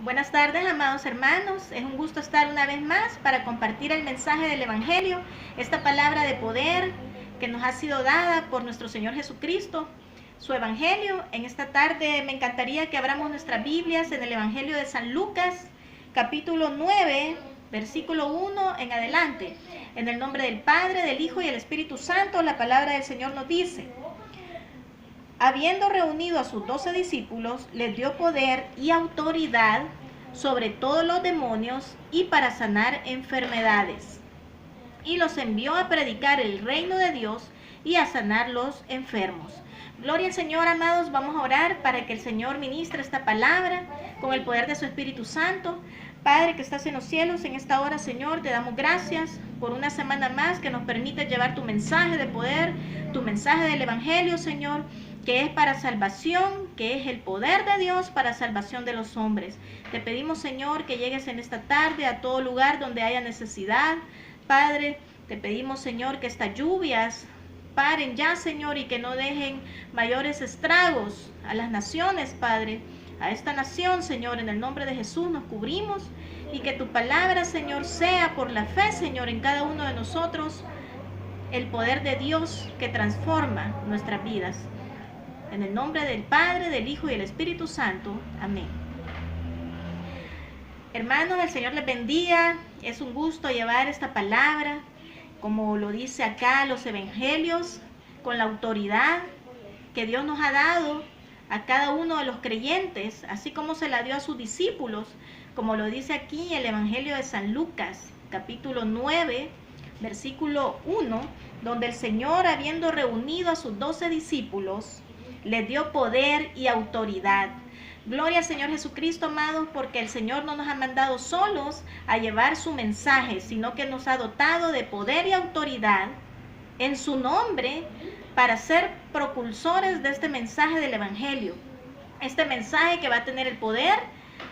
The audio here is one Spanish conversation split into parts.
Buenas tardes, amados hermanos. Es un gusto estar una vez más para compartir el mensaje del Evangelio, esta palabra de poder que nos ha sido dada por nuestro Señor Jesucristo, su Evangelio. En esta tarde me encantaría que abramos nuestras Biblias en el Evangelio de San Lucas, capítulo 9, versículo 1 en adelante. En el nombre del Padre, del Hijo y del Espíritu Santo, la palabra del Señor nos dice: habiendo reunido a sus 12 discípulos, les dio poder y autoridad sobre todos los demonios y para sanar enfermedades. Y los envió a predicar el reino de Dios y a sanar los enfermos. Gloria al Señor, amados. Vamos a orar para que el Señor ministre esta palabra con el poder de su Espíritu Santo. Padre que estás en los cielos, en esta hora, Señor, te damos gracias por una semana más que nos permite llevar tu mensaje de poder, tu mensaje del Evangelio, Señor, que es para salvación, que es el poder de Dios para salvación de los hombres. Te pedimos, Señor, que llegues en esta tarde a todo lugar donde haya necesidad. Padre, te pedimos, Señor, que estas lluvias paren ya, Señor, y que no dejen mayores estragos a las naciones, Padre. A esta nación, Señor, en el nombre de Jesús nos cubrimos, y que tu palabra, Señor, sea por la fe, Señor, en cada uno de nosotros, el poder de Dios que transforma nuestras vidas. En el nombre del Padre, del Hijo y del Espíritu Santo. Amén. Hermanos, el Señor les bendiga. Es un gusto llevar esta palabra, como lo dice acá los evangelios, con la autoridad que Dios nos ha dado a cada uno de los creyentes, así como se la dio a sus discípulos, como lo dice aquí el Evangelio de San Lucas, capítulo 9, versículo 1, donde el Señor, habiendo reunido a sus 12 discípulos, les dio poder y autoridad. Gloria al Señor Jesucristo, amados, porque el Señor no nos ha mandado solos a llevar su mensaje, sino que nos ha dotado de poder y autoridad en su nombre para ser propulsores de este mensaje del Evangelio. Este mensaje que va a tener el poder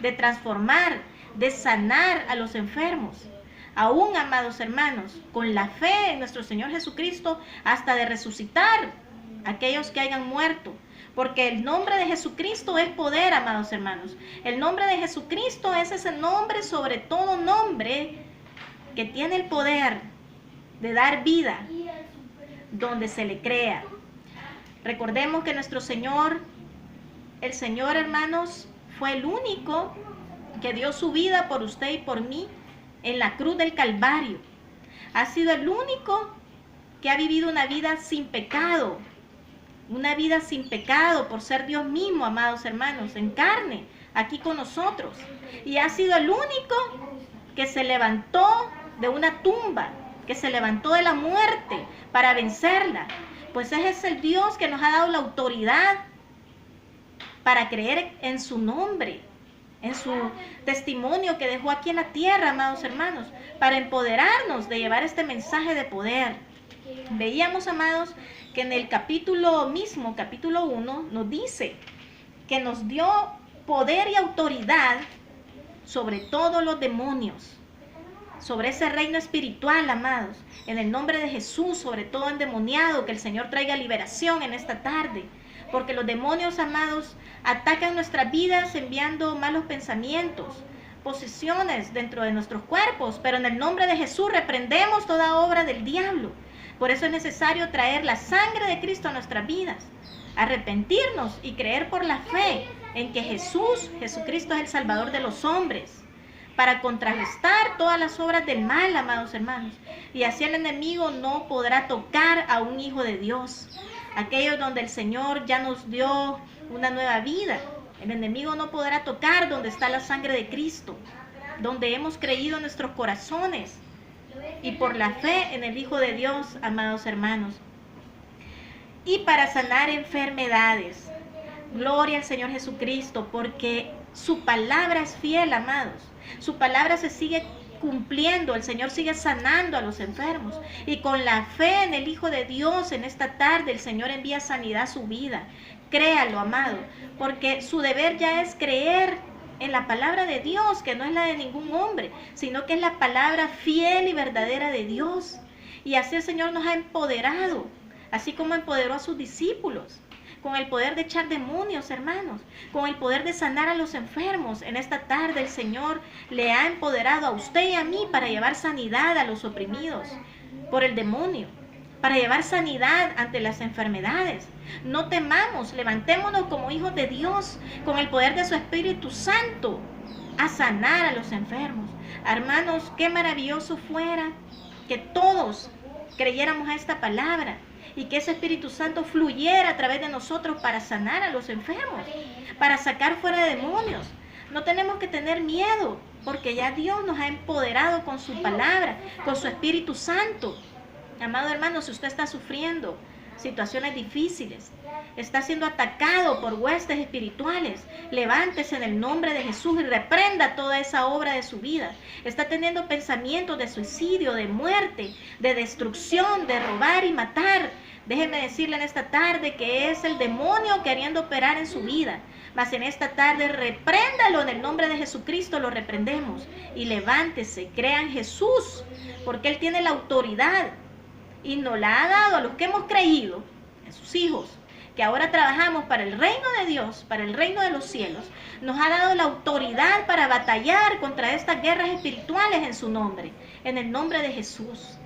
de transformar, de sanar a los enfermos. Aún, amados hermanos, con la fe en nuestro Señor Jesucristo, hasta de resucitar aquellos que hayan muerto, porque el nombre de Jesucristo es poder, amados hermanos. El nombre de Jesucristo es ese nombre sobre todo nombre que tiene el poder de dar vida donde se le crea. Recordemos que nuestro Señor, el Señor, hermanos, fue el único que dio su vida por usted y por mí en la cruz del Calvario. Ha sido el único que ha vivido una vida sin pecado. Una vida sin pecado por ser Dios mismo, amados hermanos, en carne, aquí con nosotros. Y ha sido el único que se levantó de una tumba, que se levantó de la muerte para vencerla. Pues ese es el Dios que nos ha dado la autoridad para creer en su nombre, en su testimonio que dejó aquí en la tierra, amados hermanos, para empoderarnos de llevar este mensaje de poder. Veíamos, amados, que en el capítulo mismo, capítulo 1, nos dice que nos dio poder y autoridad sobre todos los demonios, sobre ese reino espiritual, amados, en el nombre de Jesús, sobre todo endemoniado, que el Señor traiga liberación en esta tarde, porque los demonios, amados, atacan nuestras vidas enviando malos pensamientos, posesiones dentro de nuestros cuerpos, pero en el nombre de Jesús reprendemos toda obra del diablo. Por eso es necesario traer la sangre de Cristo a nuestras vidas, arrepentirnos y creer por la fe en que Jesucristo es el Salvador de los hombres, para contrarrestar todas las obras del mal, amados hermanos. Y así el enemigo no podrá tocar a un hijo de Dios. Aquellos donde el Señor ya nos dio una nueva vida, el enemigo no podrá tocar donde está la sangre de Cristo, donde hemos creído en nuestros corazones y por la fe en el Hijo de Dios, amados hermanos. Y para sanar enfermedades. Gloria al Señor Jesucristo, porque su palabra es fiel, amados. Su palabra se sigue cumpliendo, el Señor sigue sanando a los enfermos. Y con la fe en el Hijo de Dios, en esta tarde, el Señor envía sanidad a su vida. Créalo, amado, porque su deber ya es creer en la palabra de Dios, que no es la de ningún hombre, sino que es la palabra fiel y verdadera de Dios. Y así el Señor nos ha empoderado, así como empoderó a sus discípulos. con el poder de echar demonios, hermanos, con el poder de sanar a los enfermos. En esta tarde el Señor le ha empoderado a usted y a mí para llevar sanidad a los oprimidos por el demonio, para llevar sanidad ante las enfermedades. No temamos, levantémonos como hijos de Dios, con el poder de su Espíritu Santo, a sanar a los enfermos. Hermanos, qué maravilloso fuera que todos creyéramos a esta palabra y que ese Espíritu Santo fluyera a través de nosotros para sanar a los enfermos, para sacar fuera demonios. No tenemos que tener miedo, porque ya Dios nos ha empoderado con su palabra, con su Espíritu Santo. Amado hermano, si usted está sufriendo situaciones difíciles, está siendo atacado por huestes espirituales, levántese en el nombre de Jesús y reprenda toda esa obra de su vida. Está teniendo pensamientos de suicidio, de muerte, de destrucción, de robar y matar. Déjeme decirle en esta tarde que es el demonio queriendo operar en su vida. Mas en esta tarde repréndalo en el nombre de Jesucristo, lo reprendemos. Y levántese, crea en Jesús, porque Él tiene la autoridad y nos la ha dado a los que hemos creído, en sus hijos, que ahora trabajamos para el reino de Dios, para el reino de los cielos. Nos ha dado la autoridad para batallar contra estas guerras espirituales en su nombre, en el nombre de Jesús.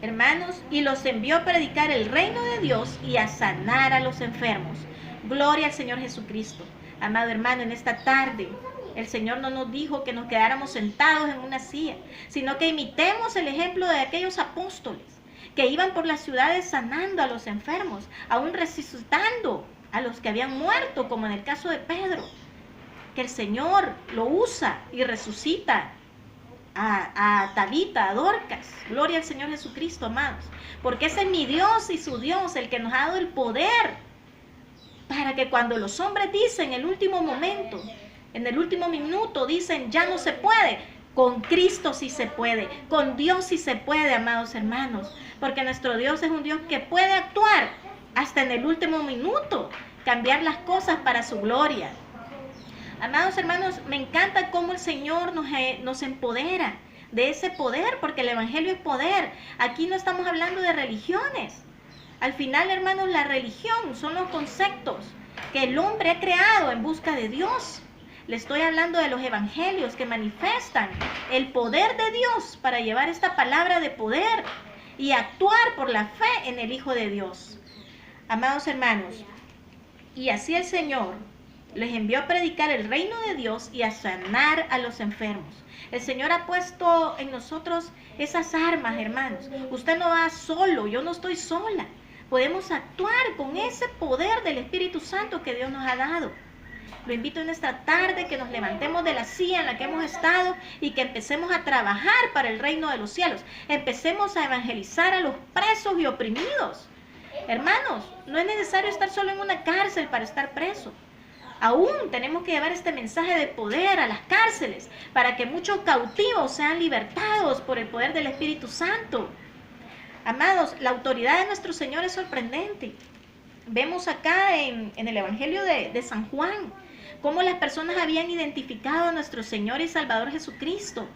Hermanos, y los envió a predicar el reino de Dios y a sanar a los enfermos. Gloria al Señor Jesucristo. Amado hermano, en esta tarde el Señor no nos dijo que nos quedáramos sentados en una silla, sino que imitemos el ejemplo de aquellos apóstoles que iban por las ciudades sanando a los enfermos, aún resucitando a los que habían muerto, como en el caso de Pedro, que el Señor lo usa y resucita a Tabita, a Dorcas. Gloria al Señor Jesucristo, amados, porque ese es mi Dios y su Dios, el que nos ha dado el poder para que cuando los hombres dicen en el último momento, en el último minuto dicen ya no se puede, con Cristo sí se puede, con Dios sí se puede, amados hermanos, porque nuestro Dios es un Dios que puede actuar hasta en el último minuto, cambiar las cosas para su gloria. Amados hermanos, me encanta cómo el Señor nos empodera de ese poder, porque el Evangelio es poder. Aquí no estamos hablando de religiones. Al final, hermanos, la religión son los conceptos que el hombre ha creado en busca de Dios. Le estoy hablando de los evangelios que manifiestan el poder de Dios para llevar esta palabra de poder y actuar por la fe en el Hijo de Dios. Amados hermanos, y así el Señor les envió a predicar el reino de Dios y a sanar a los enfermos. El Señor ha puesto en nosotros esas armas, hermanos. Usted no va solo, yo no estoy sola. Podemos actuar con ese poder del Espíritu Santo que Dios nos ha dado. Lo invito en esta tarde que nos levantemos de la silla en la que hemos estado y que empecemos a trabajar para el reino de los cielos. Empecemos a evangelizar a los presos y oprimidos. Hermanos, no es necesario estar solo en una cárcel para estar preso. Aún tenemos que llevar este mensaje de poder a las cárceles para que muchos cautivos sean libertados por el poder del Espíritu Santo. Amados, la autoridad de nuestro Señor es sorprendente. Vemos acá en el Evangelio de San Juan cómo las personas habían identificado a nuestro Señor y Salvador Jesucristo,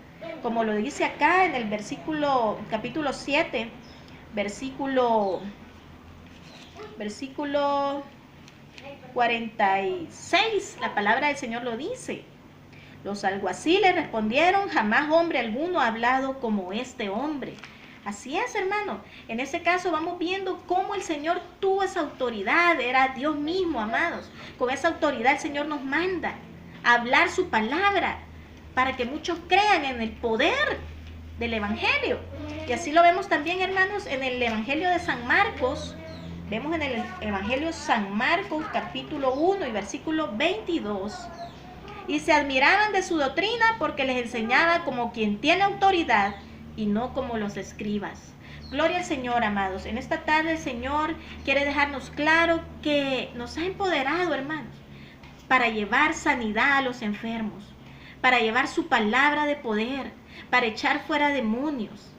como lo dice acá en el capítulo 7, versículo 46, la palabra del Señor lo dice. Los alguaciles respondieron: jamás hombre alguno ha hablado como este hombre. Así es, hermano. En ese caso vamos viendo cómo el Señor tuvo esa autoridad. Era Dios mismo, amados. Con esa autoridad el Señor nos manda a hablar su palabra para que muchos crean en el poder del Evangelio. Y así lo vemos también, hermanos, en el Evangelio de San Marcos. Vemos en el Evangelio de San Marcos, capítulo 1 y versículo 22. Y se admiraban de su doctrina porque les enseñaba como quien tiene autoridad y no como los escribas. Gloria al Señor, amados. En esta tarde el Señor quiere dejarnos claro que nos ha empoderado, hermanos, para llevar sanidad a los enfermos, para llevar su palabra de poder, para echar fuera demonios.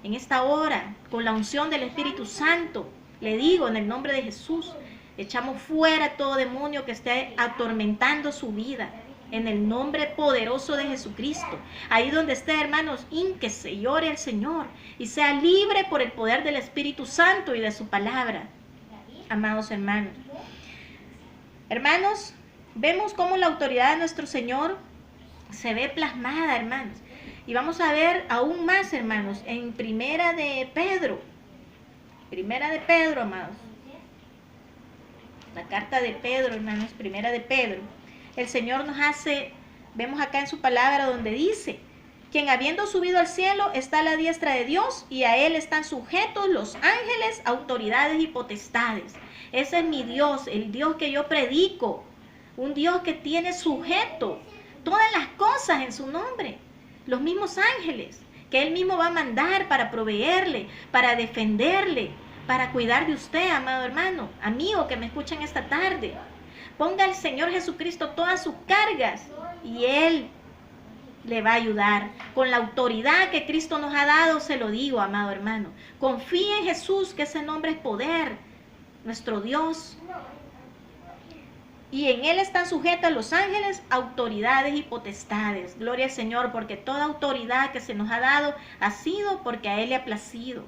En esta hora, con la unción del Espíritu Santo, le digo en el nombre de Jesús, echamos fuera todo demonio que esté atormentando su vida. En el nombre poderoso de Jesucristo. Ahí donde esté, hermanos, hínquese y ore al Señor y sea libre por el poder del Espíritu Santo y de su palabra. amados hermanos. Hermanos, vemos cómo la autoridad de nuestro Señor se ve plasmada, hermanos. Y vamos a ver aún más, hermanos, en Primera de Pedro, amados. La carta de Pedro, hermanos, Primera de Pedro. El Señor nos hace, vemos acá en su palabra donde dice, quien habiendo subido al cielo está a la diestra de Dios y a él están sujetos los ángeles, autoridades y potestades. Ese es mi Dios, el Dios que yo predico, un Dios que tiene sujeto todas las cosas en su nombre, los mismos ángeles que él mismo va a mandar para proveerle, para defenderle, para cuidar de usted, amado hermano, amigo que me escuchan esta tarde. Ponga al Señor Jesucristo todas sus cargas y Él le va a ayudar. Con la autoridad que Cristo nos ha dado, se lo digo, amado hermano. Confíe en Jesús, que ese nombre es poder, nuestro Dios. Y en Él están sujetas los ángeles, autoridades y potestades. Gloria al Señor, porque toda autoridad que se nos ha dado ha sido porque a Él le ha placido.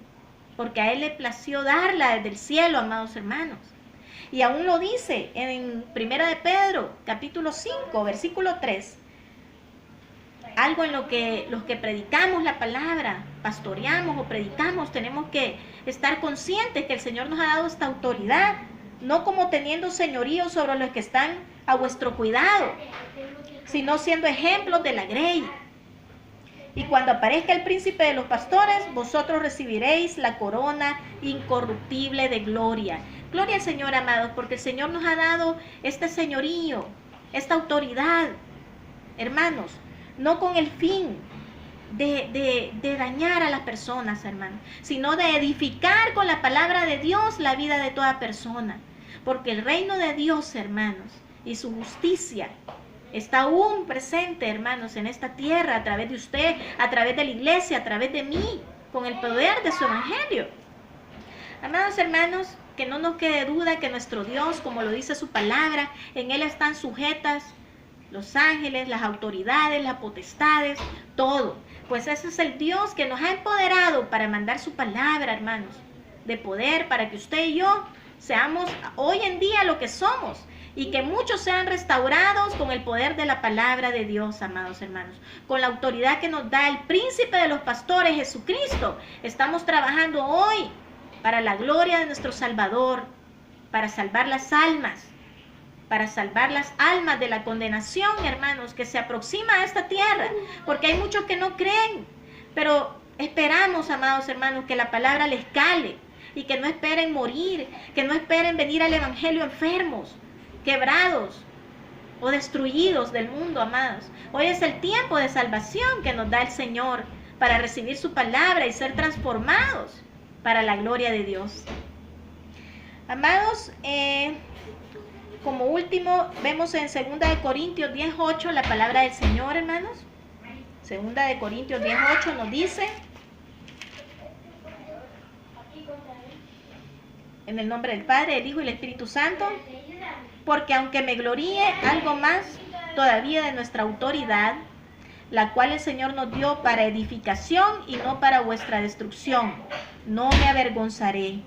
Porque a Él le plació darla desde el cielo, amados hermanos. Y aún lo dice en Primera de Pedro, capítulo 5, versículo 3. Algo en lo que los que predicamos la palabra, pastoreamos o predicamos, tenemos que estar conscientes que el Señor nos ha dado esta autoridad, no como teniendo señorío sobre los que están a vuestro cuidado, sino siendo ejemplos de la grey. Y cuando aparezca el príncipe de los pastores, vosotros recibiréis la corona incorruptible de gloria. Gloria al Señor, amados, porque el Señor nos ha dado este señorío, esta autoridad, hermanos, no con el fin de dañar a las personas, hermanos, sino de edificar con la palabra de Dios la vida de toda persona. Porque el reino de Dios, hermanos, y su justicia está aún presente, hermanos, en esta tierra, a través de usted, a través de la iglesia, a través de mí, con el poder de su evangelio. Amados hermanos, que no nos quede duda que nuestro Dios, como lo dice su palabra, en Él están sujetas los ángeles, las autoridades, las potestades, todo. Pues ese es el Dios que nos ha empoderado para mandar su palabra, hermanos, de poder, para que usted y yo seamos hoy en día lo que somos. Y que muchos sean restaurados con el poder de la palabra de Dios, amados hermanos. Con la autoridad que nos da el príncipe de los pastores, Jesucristo. Estamos trabajando hoy para la gloria de nuestro Salvador, para salvar las almas, de la condenación, hermanos, que se aproxima a esta tierra. Porque hay muchos que no creen, pero esperamos, amados hermanos, que la palabra les cale y que no esperen morir, que no esperen venir al evangelio enfermos, quebrados o destruidos del mundo, amados. Hoy es el tiempo de salvación que nos da el Señor para recibir su palabra y ser transformados para la gloria de Dios. Amados, como último, vemos en 2 Corintios 10:8 la palabra del Señor, hermanos. 2 Corintios 10:8 nos dice: en el nombre del Padre, del Hijo y del Espíritu Santo, porque aunque me gloríe algo más todavía de nuestra autoridad, la cual el Señor nos dio para edificación y no para vuestra destrucción, no me avergonzaré.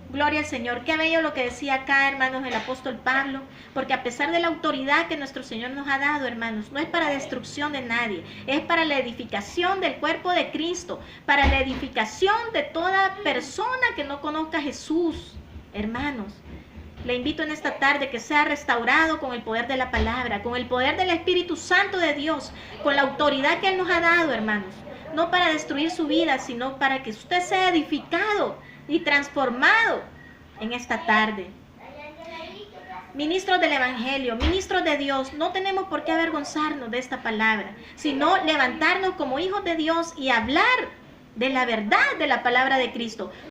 Gloria al Señor. Qué bello lo que decía acá, hermanos, el apóstol Pablo, porque a pesar de la autoridad que nuestro Señor nos ha dado, hermanos, no es para destrucción de nadie, es para la edificación del cuerpo de Cristo, para la edificación de toda persona que no conozca a Jesús, hermanos. Le invito en esta tarde que sea restaurado con el poder de la palabra, con el poder del Espíritu Santo de Dios, con la autoridad que Él nos ha dado, hermanos. No para destruir su vida, sino para que usted sea edificado y transformado en esta tarde. Ministros del Evangelio, ministros de Dios, no tenemos por qué avergonzarnos de esta palabra, sino levantarnos como hijos de Dios y hablar de la verdad de la palabra de Cristo.